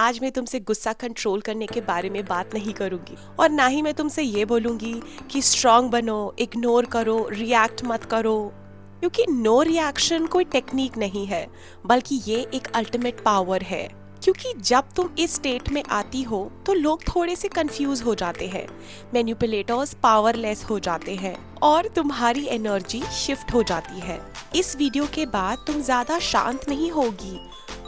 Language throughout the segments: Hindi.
आज मैं तुमसे गुस्सा कंट्रोल करने के बारे में बात नहीं करूंगी और ना ही मैं तुमसे ये बोलूंगी कि स्ट्रांग बनो, इग्नोर करो, रिएक्ट मत करो, क्योंकि नो रिएक्शन कोई टेक्निक नहीं है, बल्कि ये एक अल्टीमेट पावर है। क्योंकि जब तुम इस स्टेट में आती हो तो लोग थोड़े से कंफ्यूज हो जाते हैं, मैनिपुलेटर्स पावरलेस हो जाते हैं और तुम्हारी एनर्जी शिफ्ट हो जाती है। इस वीडियो के बाद तुम ज्यादा शांत नहीं होगी,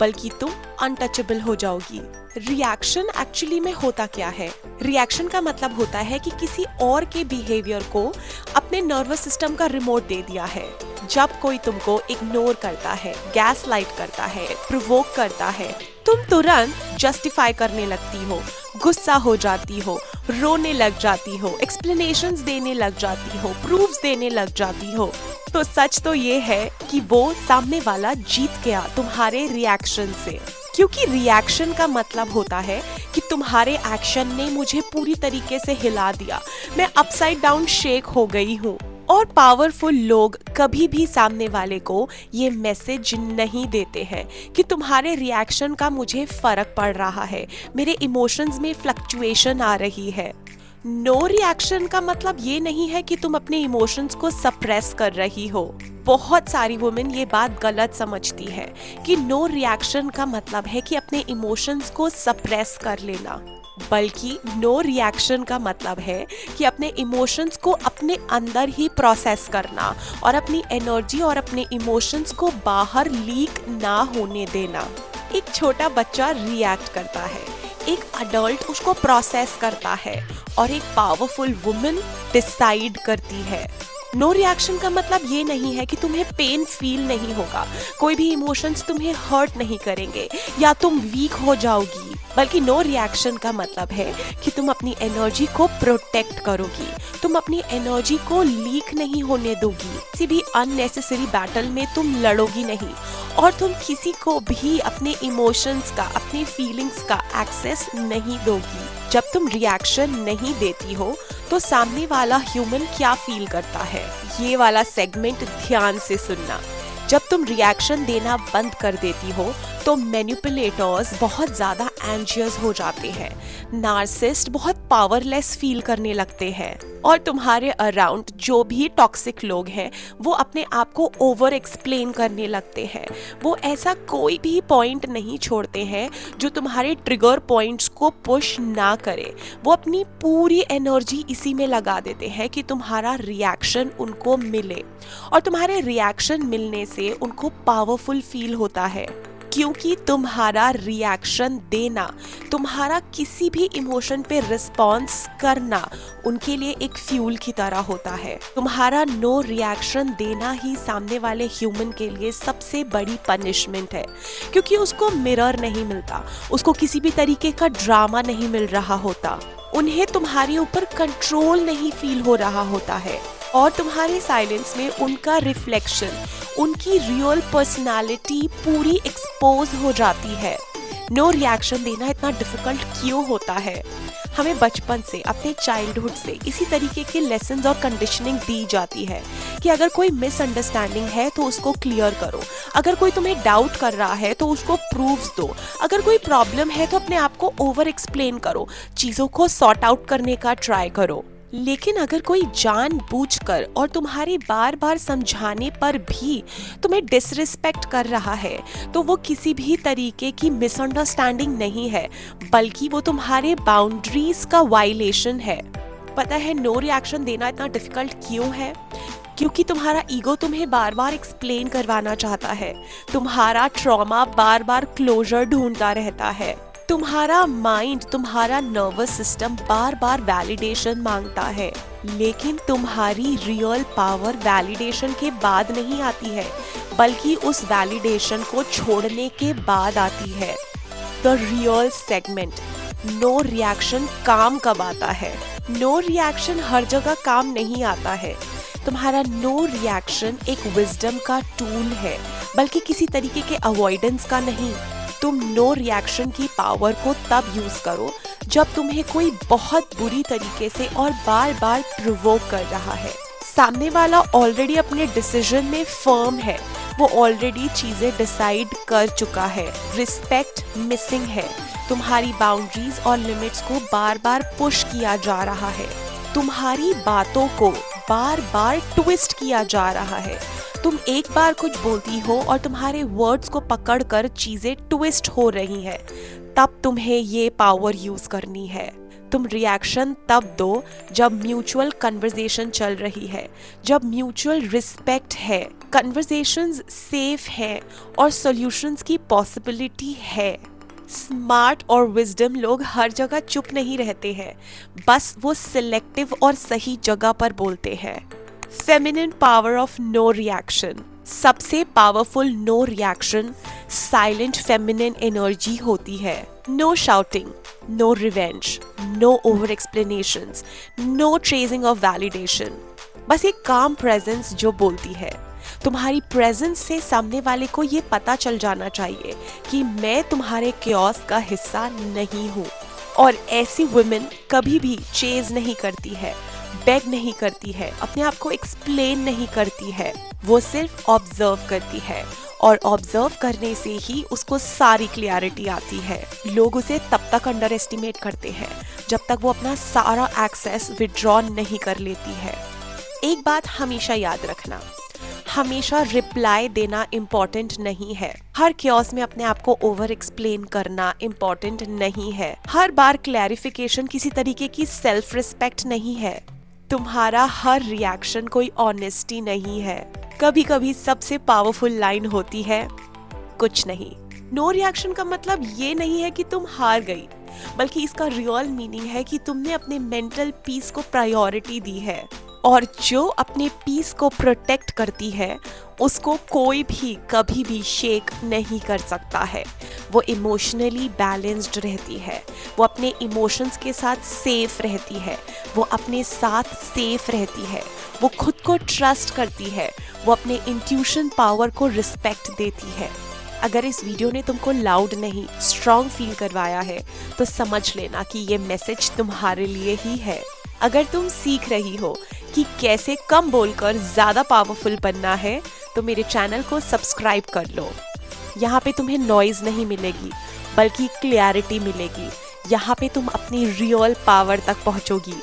बल्कि तुम अनटचेबल हो जाओगी। रिएक्शन एक्चुअली में होता क्या है? रिएक्शन का मतलब होता है कि किसी और के बिहेवियर को अपने नर्वस सिस्टम का रिमोट दे दिया है। जब कोई तुमको इग्नोर करता है, गैस लाइट करता है, प्रोवोक करता है, तुम तुरंत जस्टिफाई करने लगती हो, गुस्सा हो जाती हो, रोने लग जाती हो, एक्सप्लेनेशंस देने लग जाती हो, प्रूफ्स देने लग जाती हो। तो सच तो ये है कि वो सामने वाला जीत गया तुम्हारे रिएक्शन से, क्योंकि रिएक्शन का मतलब होता है कि तुम्हारे एक्शन ने मुझे पूरी तरीके से हिला दिया, मैं अपसाइड डाउन शेक हो गई हूँ। और पावरफुल लोग कभी भी सामने वाले को ये मैसेज नहीं देते हैं कि तुम्हारे रिएक्शन का मुझे फर्क पड़ रहा है, मेरे इमोशंस में फ्लक्चुएशन आ रही है। नो रिएक्शन का मतलब ये नहीं है कि तुम अपने इमोशंस को सप्रेस कर रही हो। बहुत सारी वुमेन ये बात गलत समझती है कि नो रिएक्शन का मतलब है कि अपने इमोशंस को सप्रेस कर लेना, बल्कि नो रिएक्शन का मतलब है कि अपने इमोशंस को अपने अंदर ही प्रोसेस करना और अपनी एनर्जी और अपने इमोशंस को बाहर लीक ना होने देना। एक छोटा बच्चा रिएक्ट करता है, एक अडल्ट उसको प्रोसेस करता है और एक पावरफुल वुमन डिसाइड करती है। नो रिएक्शन का मतलब ये नहीं है कि तुम्हें पेन फील नहीं होगा, कोई भी इमोशंस तुम्हें हर्ट नहीं करेंगे या तुम वीक हो जाओगी, बल्कि नो रिएक्शन का मतलब है कि तुम अपनी एनर्जी को प्रोटेक्ट करोगी, तुम अपनी एनर्जी को लीक नहीं होने दोगी, किसी भी अननेसेसरी बैटल में तुम लड़ोगी नहीं और तुम किसी को भी अपने इमोशंस का, अपनी फीलिंग्स का एक्सेस नहीं दोगी। जब तुम रिएक्शन नहीं देती हो तो सामने वाला ह्यूमन क्या फील करता है, ये वाला सेगमेंट ध्यान से सुनना। जब तुम रिएक्शन देना बंद कर देती हो तो मैनिपुलेटर्स बहुत ज़्यादा एंशियस हो जाते हैं, नार्सिसिस्ट बहुत पावरलेस फील करने लगते हैं और तुम्हारे अराउंड जो भी टॉक्सिक लोग हैं वो अपने आप को ओवर एक्सप्लेन करने लगते हैं। वो ऐसा कोई भी पॉइंट नहीं छोड़ते हैं जो तुम्हारे ट्रिगर पॉइंट्स को पुश ना करे। वो अपनी पूरी एनर्जी इसी में लगा देते हैं कि तुम्हारा रिएक्शन उनको मिले और तुम्हारे रिएक्शन मिलने से उनको पावरफुल फील होता है, क्योंकि तुम्हारा रिएक्शन देना, तुम्हारा किसी भी इमोशन पे रिस्पॉन्स करना उनके लिए एक फ्यूल की तरह होता है। तुम्हारा नो रिएक्शन देना ही सामने वाले ह्यूमन के लिए सबसे बड़ी पनिशमेंट है, क्योंकि उसको मिरर नहीं मिलता, उसको किसी भी तरीके का ड्रामा नहीं मिल रहा होता, उन्हें तुम्हारे ऊपर कंट्रोल नहीं फील हो रहा होता है और तुम्हारे साइलेंस में उनका रिफ्लेक्शन, उनकी रियल पर्सनालिटी पूरी एक्सपोज हो जाती है। नो रिएक्शन देना इतना डिफिकल्ट क्यों होता है? हमें बचपन से, अपने चाइल्डहुड से इसी तरीके के लेसन्स और कंडीशनिंग दी जाती है कि अगर कोई मिसअंडरस्टैंडिंग है तो उसको क्लियर करो, अगर कोई तुम्हें डाउट कर रहा है तो उसको प्रूफ्स दो, अगर कोई प्रॉब्लम है तो अपने आप को ओवर एक्सप्लेन करो, चीज़ों को सॉर्ट आउट करने का ट्राई करो। लेकिन अगर कोई जानबूझकर और तुम्हारे बार बार समझाने पर भी तुम्हें डिसरिस्पेक्ट कर रहा है तो वो किसी भी तरीके की मिसअंडरस्टैंडिंग नहीं है, बल्कि वो तुम्हारे बाउंड्रीज का वायलेशन है। पता है नो रिएक्शन देना इतना डिफिकल्ट क्यों है? क्योंकि तुम्हारा ईगो तुम्हें बार बार एक्सप्लेन करवाना चाहता है, तुम्हारा ट्रॉमा बार बार क्लोजर ढूंढता रहता है, तुम्हारा माइंड, तुम्हारा नर्वस सिस्टम बार बार वैलिडेशन मांगता है। लेकिन तुम्हारी रियल पावर वैलिडेशन के बाद नहीं आती है, बल्कि उस वैलिडेशन को छोड़ने के बाद आती है। The real segment, no reaction काम कब आता है? नो रिएक्शन हर जगह काम नहीं आता है। तुम्हारा नो रिएक्शन एक विजडम का टूल है, बल्कि किसी तरीके के अवॉइडेंस का नहीं। तुम नो रिएक्शन की पावर को तब यूज करो जब तुम्हें कोई बहुत बुरी तरीके से और बार बार प्रोवोक कर रहा है, सामने वाला ऑलरेडी अपने डिसीजन में फर्म है, वो ऑलरेडी चीजें डिसाइड कर चुका है। रिस्पेक्ट मिसिंग है। तुम्हारी बाउंड्रीज और लिमिट्स को बार बार पुश किया जा रहा है। तुम्हारी बातों को बार बार ट्विस्ट किया जा रहा है। तुम एक बार कुछ बोलती हो और तुम्हारे वर्ड्स को पकड़कर चीजें ट्विस्ट हो रही हैं। तब तुम्हें ये पावर यूज करनी है। तुम रिएक्शन तब दो जब म्यूचुअल कन्वर्सेशन चल रही है, जब म्यूचुअल रिस्पेक्ट है, कन्वर्सेशंस सेफ है और सॉल्यूशंस की पॉसिबिलिटी है। स्मार्ट और विजडम लोग हर जगह चुप नहीं रहते हैं, बस वो सिलेक्टिव और सही जगह पर बोलते हैं। Feminine power of no reaction. सबसे powerful no reaction silent feminine energy होती है। No shouting, no revenge, no over explanations, no chasing of validation. बस एक काम प्रेजेंस जो बोलती है। तुम्हारी प्रेजेंस से सामने वाले को ये पता चल जाना चाहिए कि मैं तुम्हारे क्योस का हिस्सा नहीं हूँ। और ऐसी वुमेन कभी भी चेज नहीं करती है, बेग नहीं करती है, अपने आप को एक्सप्लेन नहीं करती है। वो सिर्फ ऑब्जर्व करती है और ऑब्जर्व करने से ही उसको सारी क्लियरिटी आती है। लोग उसे तब तक अंडर एस्टिमेट करते हैं जब तक वो अपना सारा एक्सेस विड्रॉ नहीं कर लेती है। एक बात हमेशा याद रखना, हमेशा रिप्लाई देना इम्पोर्टेंट नहीं है। हर क्योस में अपने आप को ओवर एक्सप्लेन करना इम्पोर्टेंट नहीं है। हर बार क्लैरिफिकेशन किसी तरीके की सेल्फ रिस्पेक्ट नहीं है। तुम्हारा हर रिएक्शन कोई ऑनेस्टी नहीं है। कभी कभी सबसे पावरफुल लाइन होती है, कुछ नहीं। नो रिएक्शन का मतलब ये नहीं है कि तुम हार गई, बल्कि इसका रियल मीनिंग है कि तुमने अपने मेंटल पीस को प्रायोरिटी दी है। और जो अपने पीस को प्रोटेक्ट करती है उसको कोई भी कभी भी शेक नहीं कर सकता है। वो इमोशनली बैलेंस्ड रहती है, वो अपने इमोशंस के साथ सेफ रहती है, वो अपने साथ सेफ रहती है, वो खुद को ट्रस्ट करती है, वो अपने इंट्यूशन पावर को रिस्पेक्ट देती है। अगर इस वीडियो ने तुमको लाउड नहीं स्ट्रॉन्ग फील करवाया है तो समझ लेना कि ये मैसेज तुम्हारे लिए ही है। अगर तुम सीख रही हो कि कैसे कम बोलकर ज़्यादा पावरफुल बनना है तो मेरे चैनल को सब्सक्राइब कर लो। यहाँ पे तुम्हें नॉइज नहीं मिलेगी बल्कि क्लैरिटी मिलेगी। यहाँ पे तुम अपनी रियल पावर तक पहुँचोगी।